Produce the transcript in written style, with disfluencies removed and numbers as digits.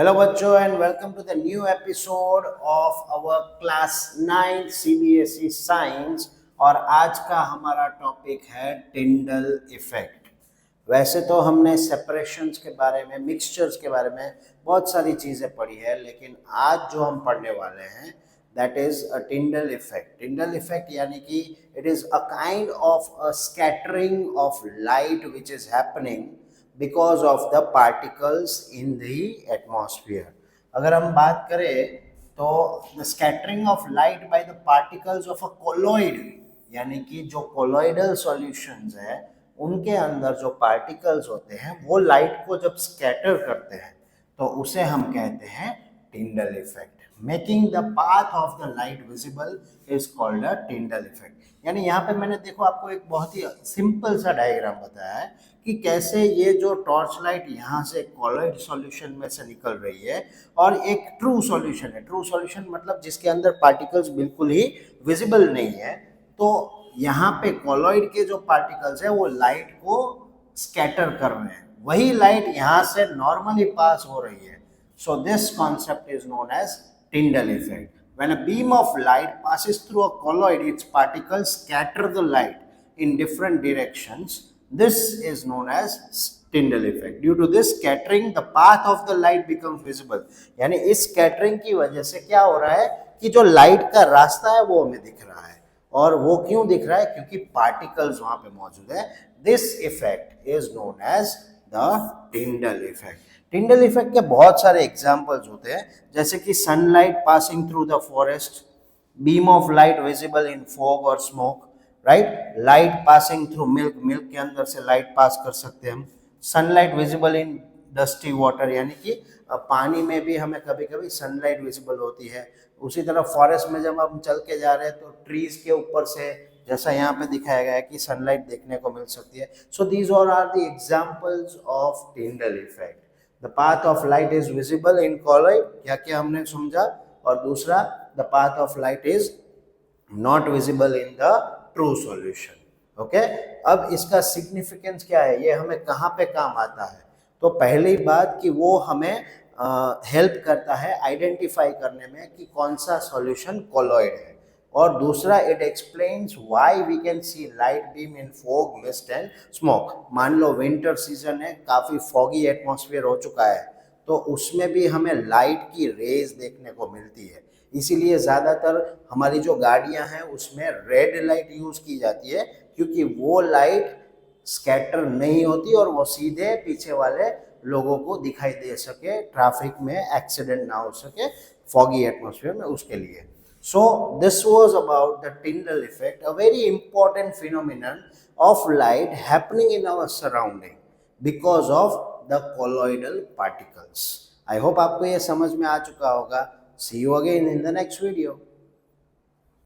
Hello बच्चों and welcome to the new episode of our class 9 CBSE science. और आज का हमारा टॉपिक है टिंडल इफेक्ट। वैसे तो हमने सेपरेशंस के बारे में, मिक्सचर्स के बारे में बहुत सारी चीज़ें पढ़ी है, लेकिन आज जो हम पढ़ने वाले हैं that is a टिंडल effect. Tyndall effect यानी कि it is a kind of a scattering of light which is happening because of the particles in the atmosphere। अगर हम बात करें तो the scattering of light by the particles of a colloid, यानी कि जो colloidal solutions है उनके अंदर जो particles होते हैं वो लाइट को जब स्कैटर करते हैं तो उसे हम कहते हैं Tyndall effect. Making the path of the light visible is called a Tyndall effect. यानी यहाँ पे मैंने देखो आपको एक बहुत ही सिंपल सा डायग्राम बताया है कि कैसे ये जो टॉर्च लाइट यहाँ से कॉलॉइड सॉल्यूशन में से निकल रही है और एक ट्रू सॉल्यूशन है। ट्रू सॉल्यूशन मतलब जिसके अंदर पार्टिकल्स बिल्कुल ही विजिबल नहीं है। तो यहाँ पे कॉलॉइड के जो पार्टिकल्स है वो लाइट को स्कैटर कर रहे हैं, वही लाइट यहाँ से नॉर्मली पास हो रही है। So this concept is known as Tyndall effect. When a beam of light passes through a colloid, its particles scatter the light in different directions. This is known as Tyndall effect. Due to this scattering, the path of the light becomes visible. यानी इस scattering की वजह से क्या हो रहा है कि जो लाइट का रास्ता है वो हमें दिख रहा है। और वो क्यों दिख रहा है? क्योंकि पार्टिकल्स वहां पे मौजूद है। This effect is known as the Tyndall effect. Tyndall effect के बहुत सारे एग्जाम्पल्स होते हैं, जैसे कि sunlight passing through the forest, beam of light visible in fog और smoke, right. Light passing through milk, milk के अंदर से लाइट पास कर सकते हैं हम। Sunlight visible in dusty water, यानी कि पानी में भी हमें कभी कभी सनलाइट विजिबल होती है। उसी तरह फॉरेस्ट में जब हम चल के जा रहे हैं तो ट्रीज के ऊपर से, जैसा यहाँ पे दिखाया गया है, कि सनलाइट देखने को मिल सकती है। So these all are the examples of Tyndall effect. The path of light is visible in colloid, क्या क्या हमने समझा। और दूसरा, the path of light is not visible in the true solution. Okay, अब इसका सिग्निफिकेंस क्या है, ये हमें कहाँ पे काम आता है? तो पहली बात कि वो हमें हेल्प करता है आइडेंटिफाई करने में कि कौन सा सॉल्यूशन कॉलॉइड है। और दूसरा, it explains why we can see light beam in fog, mist and smoke. मान लो विंटर सीजन है, काफ़ी फॉगी एटमॉस्फेयर हो चुका है, तो उसमें भी हमें लाइट की रेज देखने को मिलती है। इसीलिए ज़्यादातर हमारी जो गाड़ियां हैं उसमें रेड लाइट यूज़ की जाती है, क्योंकि वो लाइट स्कैटर नहीं होती और वो सीधे पीछे वाले लोगों को दिखाई दे सके, ट्रैफिक में एक्सीडेंट ना हो सके फॉगी एटमॉस्फेयर में, उसके लिए। So this was about the Tyndall effect, a very important phenomenon of light happening in our surrounding because of the colloidal particles. I hope आपको ये समझ में आ चुका होगा। See you again in the next video.